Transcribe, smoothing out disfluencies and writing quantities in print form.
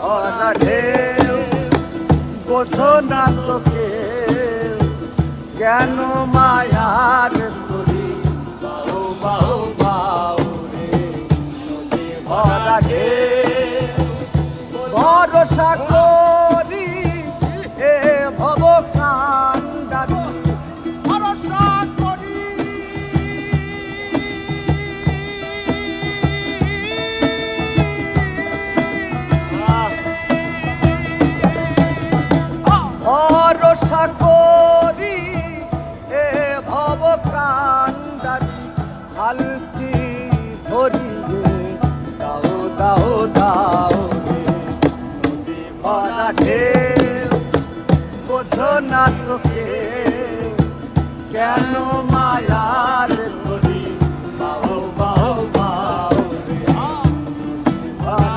ধরা ঢেউ বোঝো না তোকে কেন মায়ার তরি বাউ বাউ বাউ রে ধরা ঢেউ ভরসা করি এ ভব কান্ডারি ভরসা করি ভরসা করি এ ভব কান্ডারি হালতি ধরি দাও দাও দাও